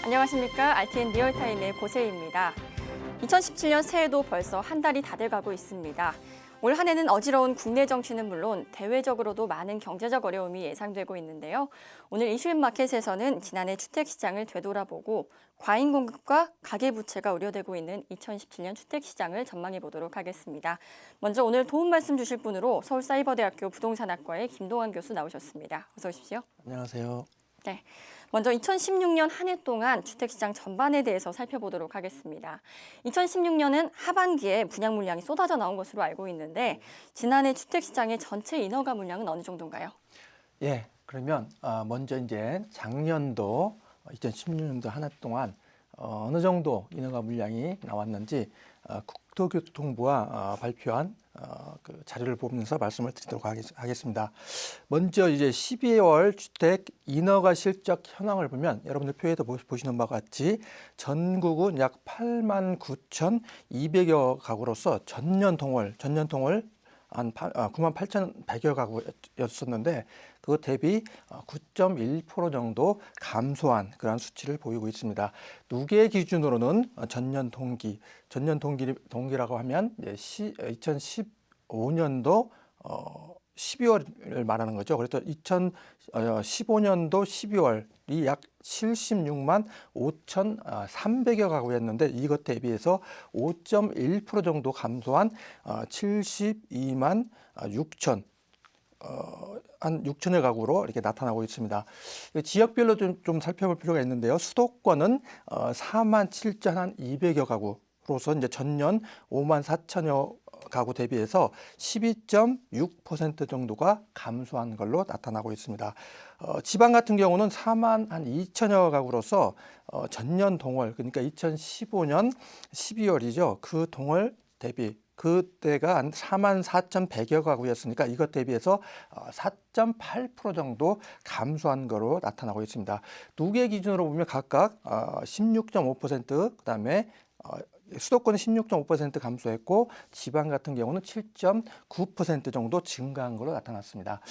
안녕하십니까. RTN 리얼타임의 고세희입니다. 2017년 새해도 벌써 한 달이 다 돼가고 있습니다. 올 한 해는 어지러운 국내 정치는 물론 대외적으로도 많은 경제적 어려움이 예상되고 있는데요. 오늘 이슈인마켓에서는 지난해 주택시장을 되돌아보고 과잉 공급과 가계부채가 우려되고 있는 2017년 주택시장을 전망해 보도록 하겠습니다. 먼저 오늘 도움 말씀 주실 분으로 서울사이버대학교 부동산학과의 김동환 교수 나오셨습니다. 어서 오십시오. 안녕하세요. 네, 먼저 2016년 한 해 동안 주택시장 전반에 대해서 살펴보도록 하겠습니다. 2016년은 하반기에 분양 물량이 쏟아져 나온 것으로 알고 있는데 지난해 주택시장의 전체 인허가 물량은 어느 정도인가요? 예, 그러면 먼저 이제 작년도 2016년도 한 해 동안 어느 정도 인허가 물량이 나왔는지 국토교통부가 발표한 그 자료를 보면서 말씀을 드리도록 하겠습니다. 먼저 이제 12월 주택 인허가 실적 현황을 보면 여러분들 표에도 보시는 바와 같이 전국은 약 89,200여 가구로서 전년 동월 한 98,100여 가구였었는데 그 대비 9.1% 정도 감소한 그런 수치를 보이고 있습니다. 누계 기준으로는 전년 동기라고 하면 2015년도 12월을 말하는 거죠. 그래서 2015년도 12월이 약 76만 5,300여 가구였는데 이것 대비해서 5.1% 정도 감소한 72만 6천 한 6천여 가구로 이렇게 나타나고 있습니다. 지역별로 좀 살펴볼 필요가 있는데요. 수도권은 4만 7,200여 가구로서 이제 전년 5만 4천여 가구 대비해서 12.6% 정도가 감소한 걸로 나타나고 있습니다. 지방 같은 경우는 4만 한 2천여 가구로서 전년 동월 그러니까 2015년 12월이죠. 그 동월 대비 그때가 한 4만 4,100여 가구였으니까 이것 대비해서 4.8% 정도 감소한 거로 나타나고 있습니다. 두 개 기준으로 보면 각각 16.5% 그다음에 수도권은 16.5% 감소했고 지방 같은 경우는 7.9% 정도 증가한 걸로 나타났습니다.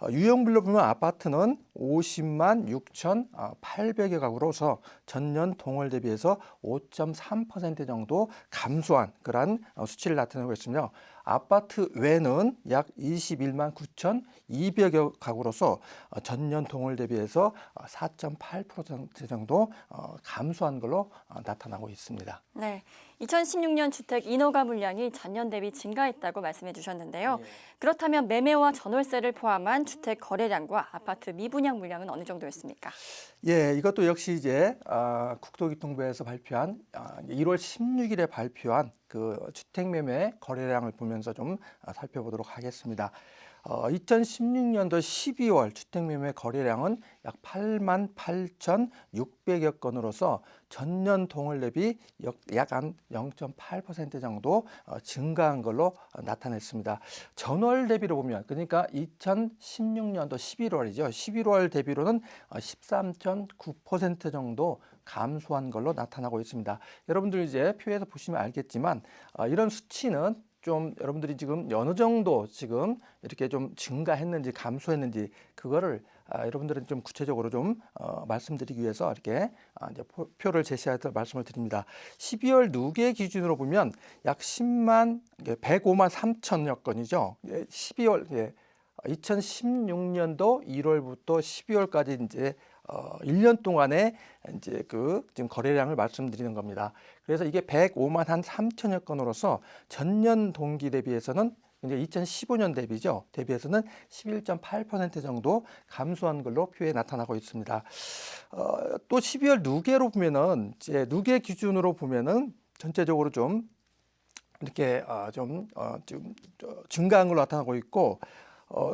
유형별로 보면 아파트는 50만 6,800여 가구로서 전년 동월 대비해서 5.3% 정도 감소한 그러한 수치를 나타내고 있으며 아파트 외는 약 21만 9,200여 가구로서 전년 동월 대비해서 4.8% 정도 감소한 걸로 나타나고 있습니다. 네, 2016년 주택 인허가 물량이 전년 대비 증가했다고 말씀해 주셨는데요. 네. 그렇다면 매매와 전월세를 포함한 주택 거래량과 아파트 미분양 물량은 어느 정도였습니까? 예, 이것도 역시 이제 국토교통부에서 발표한 1월 16일에 발표한 그 주택 매매 거래량을 보면서 좀 살펴보도록 하겠습니다. 2016년도 12월 주택 매매 거래량은 약 8만 8,600여 건으로서 전년 동월 대비 약 한 0.8% 정도 증가한 걸로 나타냈습니다. 전월 대비로 보면 그러니까 2016년도 11월이죠. 11월 대비로는 13.9% 정도 감소한 걸로 나타나고 있습니다. 여러분들 이제 표에서 보시면 알겠지만 이런 수치는 좀 여러분들이 지금 어느 정도 지금 이렇게 좀 증가했는지 감소했는지 그거를 여러분들은 좀 구체적으로 좀 말씀드리기 위해서 이렇게 이제 표를 제시해서 말씀을 드립니다. 12월 누계 기준으로 보면 약 105만 3천여 건이죠. 12월 2016년도 1월부터 12월까지 이제 1년 동안에 이제 그 지금 거래량을 말씀드리는 겁니다. 그래서 이게 105만 한 3천여 건으로서 전년 동기 대비해서는 이제 2015년 대비죠. 대비해서는 11.8% 정도 감소한 걸로 표에 나타나고 있습니다. 또 12월 누계로 보면은 이제 누계 기준으로 보면은 전체적으로 좀 이렇게 좀 증가한 걸로 나타나고 있고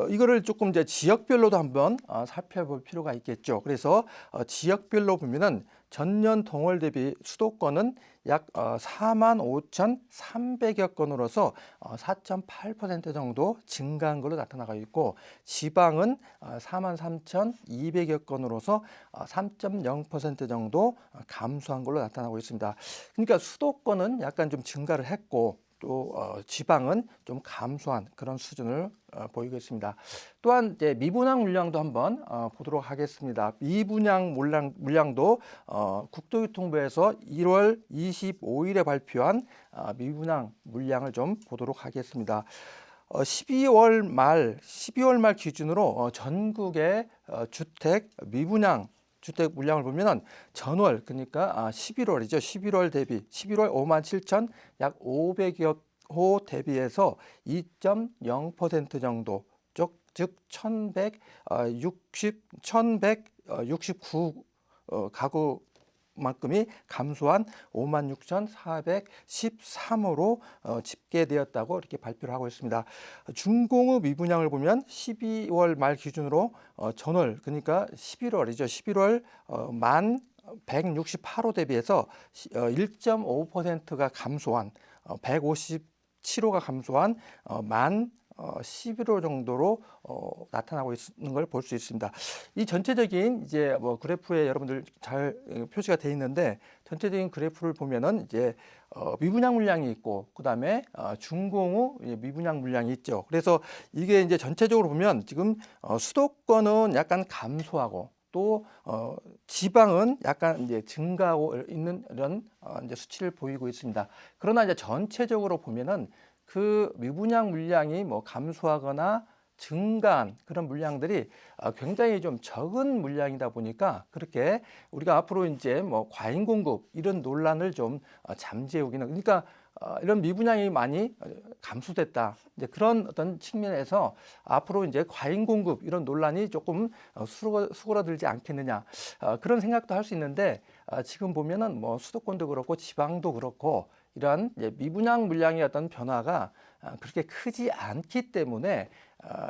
이거를 조금 이제 지역별로도 한번 살펴볼 필요가 있겠죠. 그래서 지역별로 보면은 전년 동월 대비 수도권은 약 4만 5,300여 건으로서 4.8% 정도 증가한 걸로 나타나고 있고 지방은 4만 3,200여 건으로서 3.0% 정도 감소한 걸로 나타나고 있습니다. 그러니까 수도권은 약간 좀 증가를 했고 또 지방은 좀 감소한 그런 수준을 보이고 있습니다. 또한 이제 미분양 물량도 한번 보도록 하겠습니다. 미분양 물량도 국토교통부에서 1월 25일에 발표한 미분양 물량을 좀 보도록 하겠습니다. 12월 말 기준으로 전국의 주택 미분양 주택 물량을 보면은 전월 그러니까 11월이죠. 11월 대비 11월 5만 7천 약 500여 호 대비해서 2.0% 정도 즉 1169 가구만큼이 감소한 56,413호로 집계되었다고 이렇게 발표를 하고 있습니다. 준공업 미분양을 보면 12월 말 기준으로 전월 그러니까 11월이죠. 11월 만 168호 대비해서 1.5%가 감소한 157호가 감소한 만 11호 정도로 나타나고 있는 걸 볼 수 있습니다. 이 전체적인 이제 뭐 그래프에 여러분들 잘 표시가 돼 있는데 전체적인 그래프를 보면은 이제 미분양 물량이 있고 그다음에 준공후 미분양 물량이 있죠. 그래서 이게 이제 전체적으로 보면 지금 수도권은 약간 감소하고 또 지방은 약간 이제 증가하고 있는 이런 이제 수치를 보이고 있습니다. 그러나 이제 전체적으로 보면은 그 미분양 물량이 뭐 감소하거나 증가한 그런 물량들이 굉장히 좀 적은 물량이다 보니까 그렇게 우리가 앞으로 이제 뭐 과잉 공급 이런 논란을 좀 잠재우기는 그러니까 이런 미분양이 많이 감소됐다. 이제 그런 어떤 측면에서 앞으로 이제 과잉 공급 이런 논란이 조금 수그러들지 않겠느냐 그런 생각도 할 수 있는데 지금 보면은 뭐 수도권도 그렇고 지방도 그렇고 이러한 이제 미분양 물량의 어떤 변화가 그렇게 크지 않기 때문에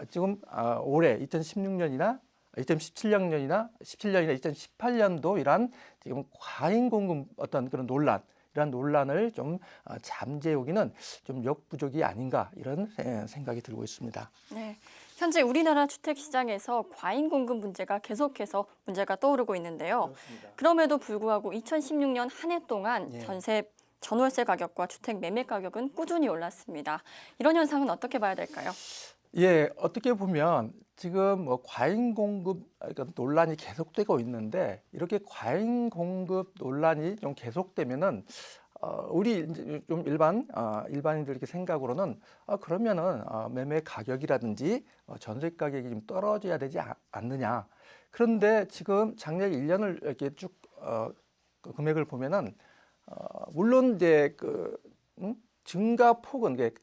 지금 올해 2016년이나 2017년이나 2018년도 이러한 지금 과잉 공급 어떤 그런 논란 이런 논란을 좀 잠재우기는 좀 역부족이 아닌가 이런 생각이 들고 있습니다. 네. 현재 우리나라 주택 시장에서 과잉 공급 문제가 계속해서 문제가 떠오르고 있는데요. 그렇습니다. 그럼에도 불구하고 2016년 한 해 동안 예. 전월세 가격과 주택 매매 가격은 꾸준히 올랐습니다. 이런 현상은 어떻게 봐야 될까요? 예, 어떻게 보면 지금 뭐 과잉 공급 그러니까 논란이 계속되고 있는데 이렇게 과잉 공급 논란이 좀 계속되면은 우리 이제 좀 일반인들 이렇게 생각으로는 그러면은 매매 가격이라든지 전세 가격이 좀 떨어져야 되지 않느냐. 그런데 지금 작년 1년을 이렇게 쭉 그 금액을 보면은 물론 이제 증가폭은 이렇게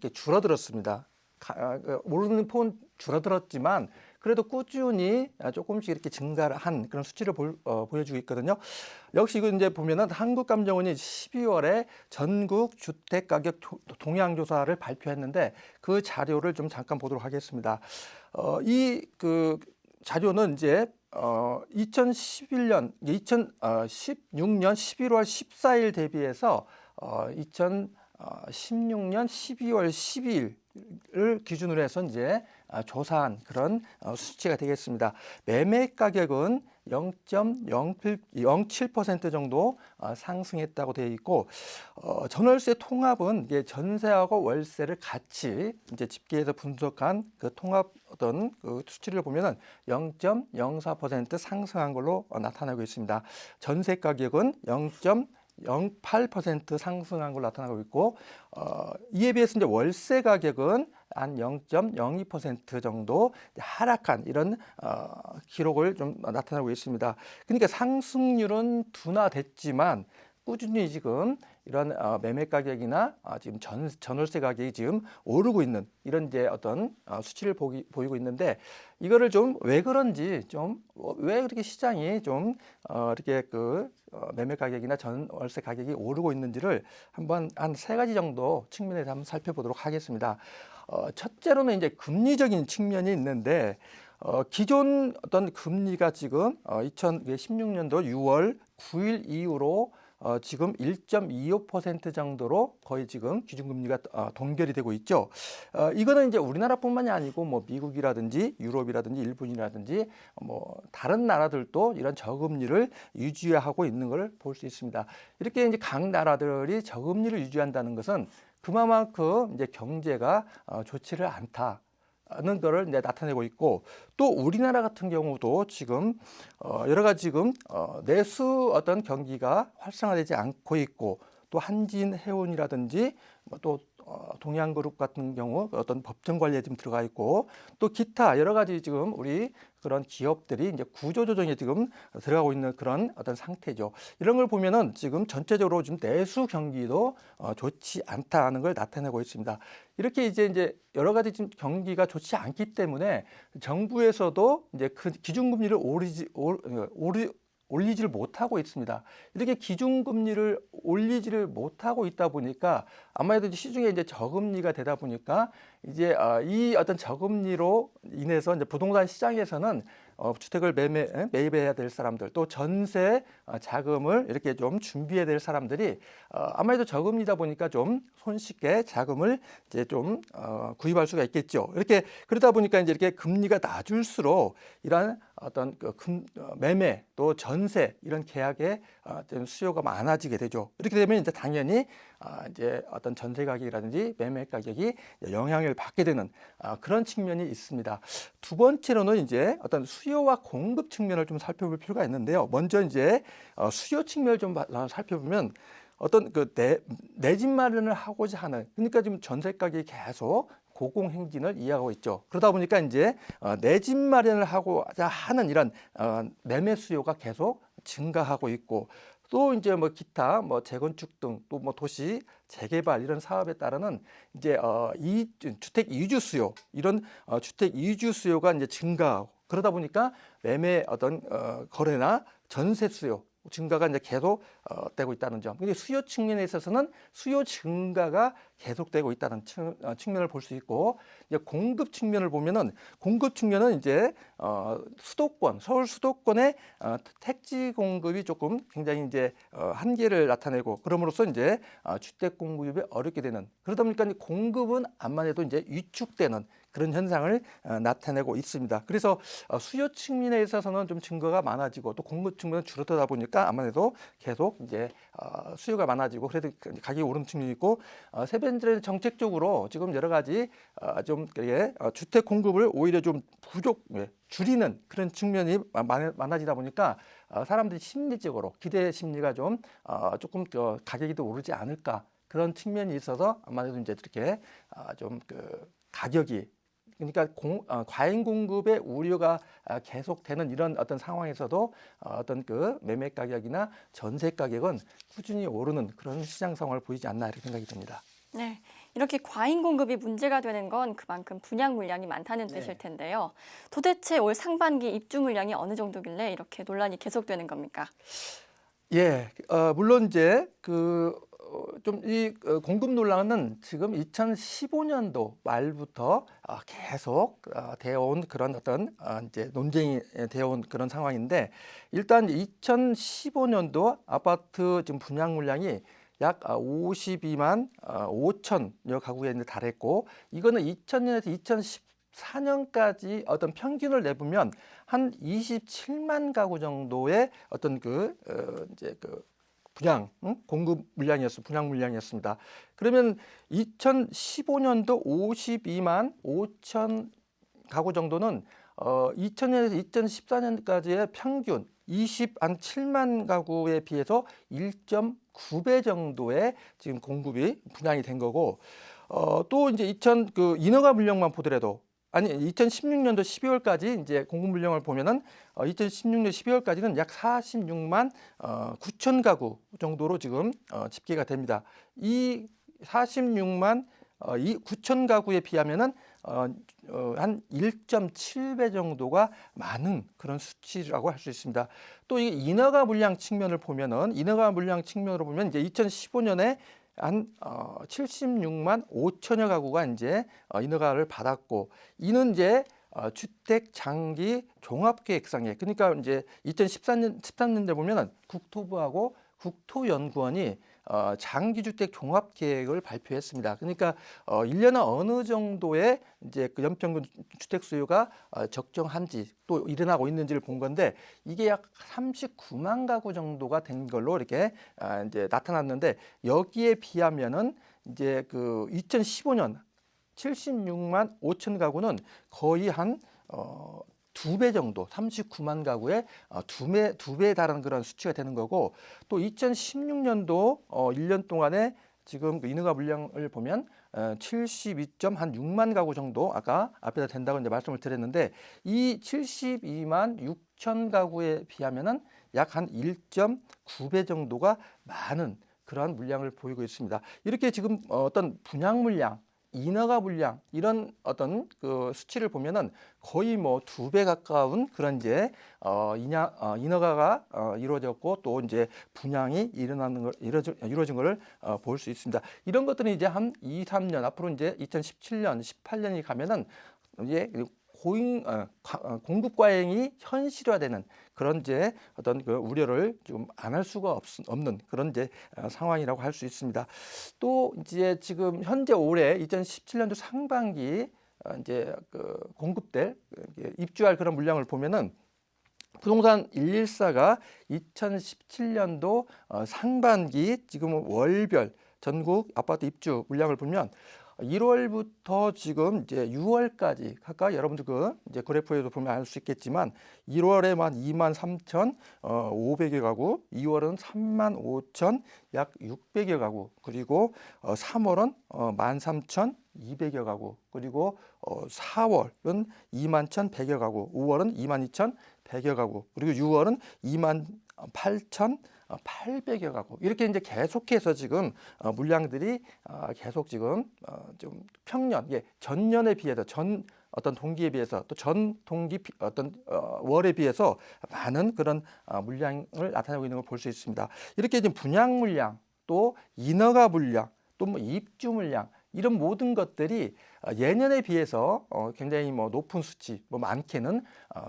줄어들었습니다. 오르는 폭은 줄어들었지만 그래도 꾸준히 조금씩 이렇게 증가를 한 그런 수치를 보여주고 있거든요. 역시 이거 이제 보면은 한국감정원이 12월에 전국 주택 가격 동향 조사를 발표했는데 그 자료를 좀 잠깐 보도록 하겠습니다. 이 그 자료는 이제 2016년 11월 14일 대비해서 2016년 12월 12일을 기준으로 해서 이제 조사한 그런 수치가 되겠습니다. 매매 가격은 0.07% 정도 상승했다고 되어 있고 전월세 통합은 이게 전세하고 월세를 같이 이제 집계해서 분석한 그 통합 어떤 그 수치를 보면은 0.04% 상승한 걸로 나타나고 있습니다. 전세 가격은 0.08% 상승한 걸로 나타나고 있고 이에 비해서 이제 월세 가격은 한 0.02% 정도 하락한 이런 기록을 좀 나타나고 있습니다. 그러니까 상승률은 둔화됐지만 꾸준히 지금 이런 매매 가격이나 지금 전월세 가격이 지금 오르고 있는 이런 이제 어떤 수치를 보이고 있는데 이거를 좀 왜 그런지 좀 왜 그렇게 시장이 좀 이렇게 매매 가격이나 전월세 가격이 오르고 있는지를 한번 한 세 가지 정도 측면에서 한번 살펴보도록 하겠습니다. 첫째로는 이제 금리적인 측면이 있는데 기존 어떤 금리가 지금 2016년도 6월 9일 이후로 지금 1.25% 정도로 거의 지금 기준금리가 동결이 되고 있죠. 이거는 이제 우리나라뿐만이 아니고 뭐 미국이라든지 유럽이라든지 일본이라든지 뭐 다른 나라들도 이런 저금리를 유지하고 있는 걸 볼 수 있습니다. 이렇게 이제 각 나라들이 저금리를 유지한다는 것은 그만큼 이제 경제가 좋지를 않다. 는 것을 이제 나타내고 있고, 또 우리나라 같은 경우도 지금 여러 가지 지금 내수 어떤 경기가 활성화되지 않고 있고, 또 한진해운이라든지 또 동양그룹 같은 경우 어떤 법정 관리에 좀 들어가 있고, 또 기타 여러 가지 지금 우리 그런 기업들이 이제 구조조정에 지금 들어가고 있는 그런 어떤 상태죠. 이런 걸 보면은 지금 전체적으로 좀 내수 경기도 좋지 않다는 걸 나타내고 있습니다. 이렇게 이제 여러 가지 지금 경기가 좋지 않기 때문에 정부에서도 이제 그 기준금리를 올리지를 못하고 있습니다. 이렇게 기준금리를 올리지를 못하고 있다 보니까 아무래도 시중에 이제 저금리가 되다 보니까 이제 이 어떤 저금리로 인해서 이제 부동산 시장에서는 주택을 매입해야 될 사람들, 또 전세 자금을 이렇게 좀 준비해야 될 사람들이 아무래도 저금리다 보니까 좀 손쉽게 자금을 이제 좀 구입할 수가 있겠죠. 이렇게 그러다 보니까 이제 이렇게 금리가 낮을수록 이러한 어떤 매매 또 전세 이런 계약에 수요가 많아지게 되죠. 이렇게 되면 이제 당연히 이제 어떤 전세 가격이라든지 매매 가격이 영향을 받게 되는 그런 측면이 있습니다. 두 번째로는 이제 어떤 수요와 공급 측면을 좀 살펴볼 필요가 있는데요. 먼저 이제 수요 측면을 좀 살펴보면 어떤 내 집 마련을 하고자 하는, 그러니까 지금 전세 가격이 계속 고공행진을 이어가고 있죠. 그러다 보니까 이제 내 집 마련을 하고자 하는 이런 매매 수요가 계속 증가하고 있고, 또 이제 뭐 기타 뭐 재건축 등 또 뭐 도시 재개발 이런 사업에 따르는 이제 주택 이주 수요, 이런 주택 이주 수요가 이제 증가하고, 그러다 보니까 매매 어떤 거래나 전세 수요 증가가 이제 계속 되고 있다는 점. 근데 수요 측면에 있어서는 수요 증가가 계속되고 있다는 측면을 볼 수 있고, 이제 공급 측면을 보면은 공급 측면은 이제 수도권, 서울 수도권의 택지 공급이 조금 굉장히 이제 한계를 나타내고, 그럼으로써 이제 주택 공급이 어렵게 되는, 그러다 보니까 공급은 암만 해도 이제 위축되는 그런 현상을 나타내고 있습니다. 그래서 수요 측면에 있어서는 좀 증가가 많아지고, 또 공급 측면은 줄어들다 보니까 아무래도 계속 이제 수요가 많아지고, 그래도 가격이 오르는 측면이 있고, 세 번째는 정책적으로 지금 여러 가지 좀 주택 공급을 오히려 좀 줄이는 그런 측면이 많아지다 보니까 사람들이 심리적으로 기대 심리가 좀 조금 더 가격이 더 오르지 않을까, 그런 측면이 있어서 아마도 이제 이렇게 좀 가격이, 그러니까 과잉 공급의 우려가 계속되는 이런 어떤 상황에서도 어떤 매매 가격이나 전세 가격은 꾸준히 오르는 그런 시장 상황을 보이지 않나, 이렇게 생각이 듭니다. 네, 이렇게 과잉 공급이 문제가 되는 건 그만큼 분양 물량이 많다는 뜻일 텐데요. 도대체 올 상반기 입주 물량이 어느 정도길래 이렇게 논란이 계속되는 겁니까? 예, 물론 이제 좀 이 공급 논란은 지금 2015년도 말부터 계속 되어온 그런 어떤 이제 논쟁이 되어온 그런 상황인데, 일단 2015년도 아파트 지금 분양 물량이 약 52만 5천여 가구에 달했고, 이거는 2000년에서 2014년까지 어떤 평균을 내보면 한 27만 가구 정도의 어떤 이제 분양 공급 분양 물량이었습니다. 그러면 2015년도 52만 5천 가구 정도는 2000년에서 2014년까지의 평균 27만 가구에 비해서 1.9배 정도의 지금 공급이 분양이 된 거고, 또 이제 인허가 물량만 보더라도, 아니 2016년도 12월까지 이제 공급 물량을 보면은 2016년 12월까지는 약 46만 9천 가구 정도로 지금 집계가 됩니다. 이 46만 9천 가구에 비하면은 한 1.7배 정도가 많은 그런 수치라고 할 수 있습니다. 또 이 인허가 물량 측면을 보면은, 인허가 물량 측면으로 보면 이제 2015년에 한 76만 5천여 가구가 이제 인허가를 받았고, 이는 이제 주택 장기 종합계획상에, 그러니까 이제 2013년대 보면은 국토부하고 국토연구원이 장기주택 종합계획을 발표했습니다. 그러니까 1년에 어느 정도의 이제 그 연평균 주택 수요가 적정한지 또 일어나고 있는지를 본 건데 이게 약 39만 가구 정도가 된 걸로 이렇게 이제 나타났는데 여기에 비하면은 이제 그 2015년 76만 5천 가구는 거의 한 2배 정도, 39만 가구에 두 배에 달하는 그런 수치가 되는 거고 또 2016년도 1년 동안에 지금 그 인허가 물량을 보면 72.6만 가구 정도 아까 앞에다 된다고 이제 말씀을 드렸는데 이 72만 6천 가구에 비하면은 약 한 1.9배 정도가 많은 그러한 물량을 보이고 있습니다. 이렇게 지금 어떤 분양 물량 인허가 물량 이런 어떤 그 수치를 보면은 거의 뭐 2배 가까운 그런 이제 인허가가 이루어졌고 또 이제 분양이 이루어진 것을 볼 수 있습니다. 이런 것들은 이제 한 2, 3년 앞으로 이제 2017년, 18년이 가면은 이제 공급 과잉이 현실화되는 그런 이제 어떤 그 우려를 좀 안 할 수가 없는 그런 이제 상황이라고 할 수 있습니다. 또 이제 지금 현재 올해 2017년도 상반기 이제 그 공급될 입주할 그런 물량을 보면은 부동산 114가 2017년도 상반기 지금 월별 전국 아파트 입주 물량을 보면 1월부터 지금 이제 6월까지 각각 여러분들 그 이제 그래프에도 보면 알 수 있겠지만 1월에만 23,500여 가구, 2월은 35,000 약 600여 가구, 그리고 3월은 13,200여 가구, 그리고 4월은 21,100여 가구, 5월은 22,100여 가구, 그리고 6월은 28,800여 가구 이렇게 이제 계속해서 지금 물량들이 계속 지금 좀 평년 전년에 비해서 전 어떤 동기에 비해서 또 전 동기 어떤 월에 비해서 많은 그런 물량을 나타내고 있는 걸 볼 수 있습니다. 이렇게 지금 분양 물량 또 인허가 물량 또 뭐 입주 물량 이런 모든 것들이 예년에 비해서 굉장히 뭐 높은 수치, 뭐 많게는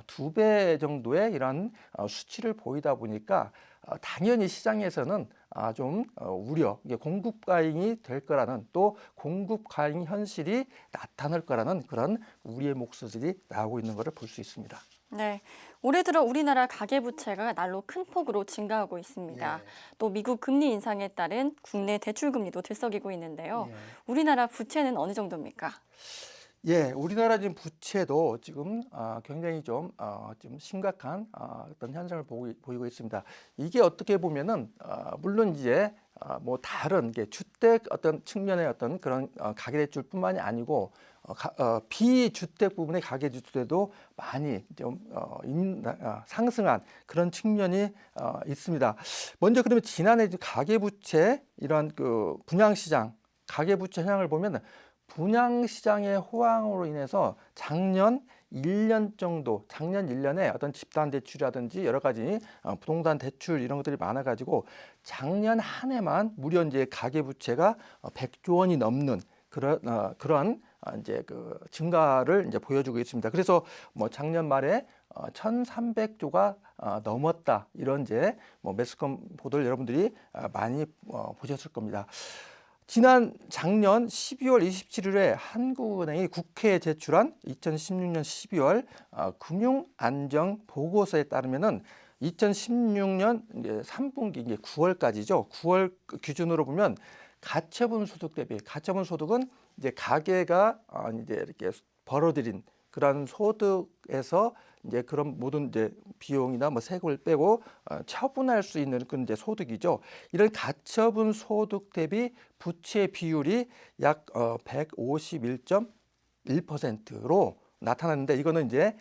2배 정도의 이런 수치를 보이다 보니까 당연히 시장에서는 좀 우려, 이게 공급 과잉이 될 거라는 또 공급 과잉 현실이 나타날 거라는 그런 우려의 목소리들이 나오고 있는 것을 볼 수 있습니다. 네, 올해 들어 우리나라 가계부채가 날로 큰 폭으로 증가하고 있습니다. 예. 또 미국 금리 인상에 따른 국내 대출 금리도 들썩이고 있는데요. 예. 우리나라 부채는 어느 정도입니까? 예, 우리나라 지금 부채도 지금 굉장히 좀 심각한 어떤 현상을 보이고 있습니다. 이게 어떻게 보면은 물론 이제 뭐 다른 게 주택 어떤 측면의 어떤 그런 가계대출뿐만이 아니고 비주택 부분의 가계대출도 많이 좀 상승한 그런 측면이 있습니다. 먼저 그러면 지난해 가계부채 이런 그 분양시장 가계부채 현황을 보면 분양 시장의 호황으로 인해서 작년 1년 정도, 작년 1년에 어떤 집단 대출이라든지 여러 가지 부동산 대출 이런 것들이 많아가지고 작년 한 해만 무려 이제 가계 부채가 100조 원이 넘는 그런 이제 그 증가를 이제 보여주고 있습니다. 그래서 뭐 작년 말에 1,300조가 넘었다 이런 이제 뭐 매스컴 보도를 여러분들이 많이 보셨을 겁니다. 작년 12월 27일에 한국은행이 국회에 제출한 2016년 12월 금융안정 보고서에 따르면은 2016년 이제 3분기 이제 9월까지죠. 9월 기준으로 보면 가처분 소득 대비 가처분 소득은 이제 가계가 이제 이렇게 벌어들인 그런 소득에서 이제 그런 모든 이제 비용이나 뭐 세금을 빼고 처분할 수 있는 그런 이제 소득이죠. 이런 가처분 소득 대비 부채 비율이 약 151.1%로 나타났는데 이거는 이제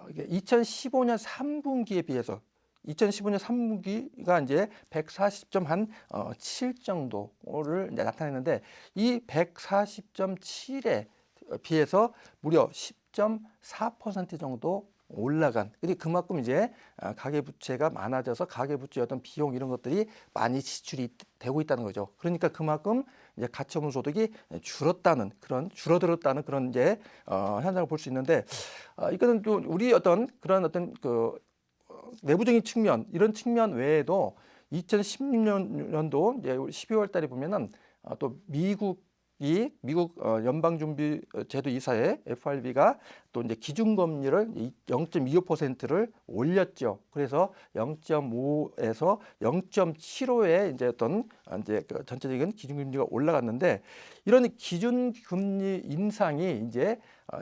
2015년 3분기에 비해서 2015년 3분기가 이제 140.7 정도를 이제 나타냈는데 이 140.7에 비해서 무려 10.4% 정도 올라간. 그만큼 이제 가계부채가 많아져서 가계부채 어떤 비용 이런 것들이 많이 지출이 되고 있다는 거죠. 그러니까 그만큼 이제 가처분 소득이 줄어들었다는 그런 이제 현상을 볼 수 있는데 이거는 또 우리 어떤 그런 어떤 그 내부적인 측면 이런 측면 외에도 2016년도 이제 12월 달에 보면은 또 미국 연방준비제도 이사회 FRB가 또 이제 기준금리를 0.25%를 올렸죠. 그래서 0.5에서 0.75의 이제 어떤 이제 그 전체적인 기준금리가 올라갔는데 이런 기준금리 인상이 이제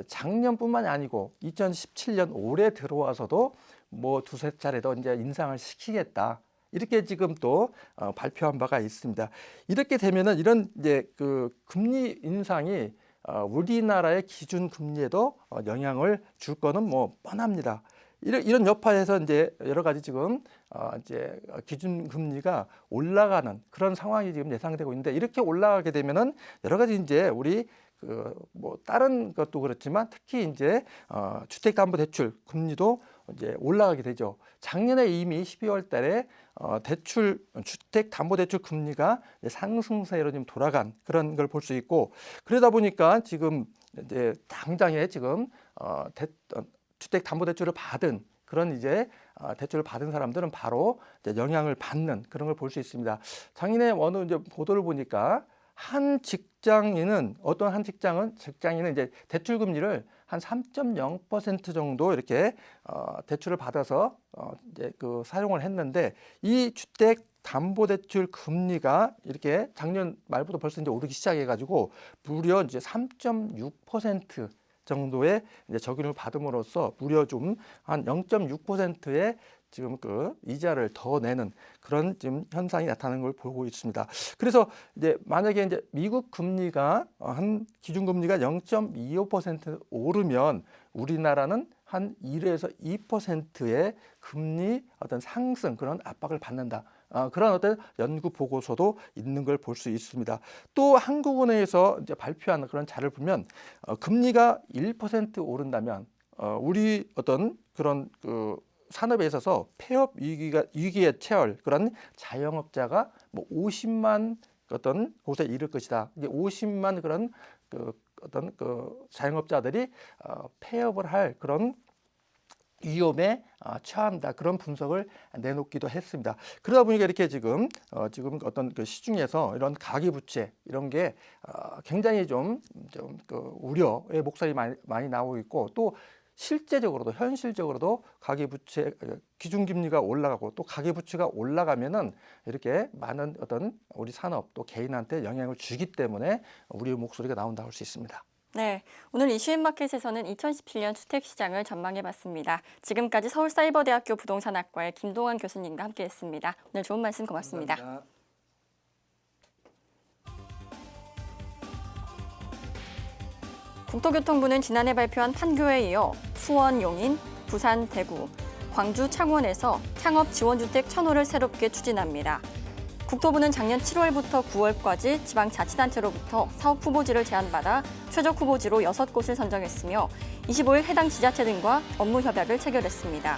작년뿐만이 아니고 2017년 올해 들어와서도 뭐 두세 차례 더 이제 인상을 시키겠다. 이렇게 지금 또 발표한 바가 있습니다. 이렇게 되면은 이런 이제 그 금리 인상이 우리나라의 기준 금리에도 영향을 줄 거는 뭐 뻔합니다. 이런 여파에서 이제 여러 가지 지금 이제 기준 금리가 올라가는 그런 상황이 지금 예상되고 있는데 이렇게 올라가게 되면은 여러 가지 이제 우리 그 뭐 다른 것도 그렇지만 특히 이제 주택담보대출 금리도 이제 올라가게 되죠. 작년에 이미 12월 달에 주택담보대출 금리가 상승세로 지금 돌아간 그런 걸 볼 수 있고 그러다 보니까 지금 이제 당장에 지금 주택담보대출을 받은 그런 이제 대출을 받은 사람들은 바로 이제 영향을 받는 그런 걸 볼 수 있습니다. 작년에 어느 이제 보도를 보니까 한 직장인은 이제 대출 금리를 한 3.0% 정도 이렇게 대출을 받아서 이제 그 사용을 했는데 이 주택 담보대출 금리가 이렇게 작년 말부터 벌써 이제 오르기 시작해가지고 무려 이제 3.6% 정도의 이제 적용을 받음으로써 무려 좀 한 0.6%의 지금 그 이자를 더 내는 그런 지금 현상이 나타나는 걸 보고 있습니다. 그래서 이제 만약에 이제 미국 금리가 한 기준금리가 0.25% 오르면 우리나라는 한 1에서 2%의 금리 어떤 상승 그런 압박을 받는다. 그런 어떤 연구 보고서도 있는 걸 볼 수 있습니다. 또 한국은행에서 이제 발표한 그런 자료를 보면 금리가 1% 오른다면 우리 어떤 그런 그 산업에 있어서 폐업 위기에 처할 그런 자영업자가 뭐 50만 어떤 곳에 이를 것이다. 이게 50만 그런 그 어떤 그 자영업자들이 폐업을 할 그런 위험에 처한다 그런 분석을 내놓기도 했습니다. 그러다 보니까 이렇게 지금 어떤 그 시중에서 이런 가계부채 이런 게 굉장히 좀 그 우려의 목소리 많이 나오고 있고 또 실제적으로도 현실적으로도 가계부채 기준금리가 올라가고 또 가계부채가 올라가면은 이렇게 많은 어떤 우리 산업 또 개인한테 영향을 주기 때문에 우리의 목소리가 나온다 할 수 있습니다. 네, 오늘 이슈인마켓에서는 2017년 주택시장을 전망해봤습니다. 지금까지 서울사이버대학교 부동산학과의 김동환 교수님과 함께했습니다. 오늘 좋은 말씀 고맙습니다. 감사합니다. 국토교통부는 지난해 발표한 판교에 이어 수원, 용인, 부산, 대구, 광주, 창원에서 창업 지원주택 1,000호를 새롭게 추진합니다. 국토부는 작년 7월부터 9월까지 지방자치단체로부터 사업 후보지를 제안받아 최적 후보지로 6곳을 선정했으며 25일 해당 지자체 등과 업무 협약을 체결했습니다.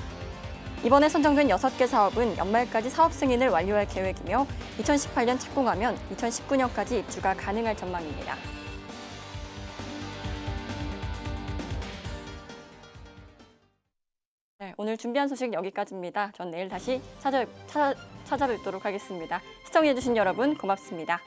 이번에 선정된 6개 사업은 연말까지 사업 승인을 완료할 계획이며 2018년 착공하면 2019년까지 입주가 가능할 전망입니다. 네, 오늘 준비한 소식 여기까지입니다. 전 내일 다시 찾아뵙도록 하겠습니다. 시청해주신 여러분 고맙습니다.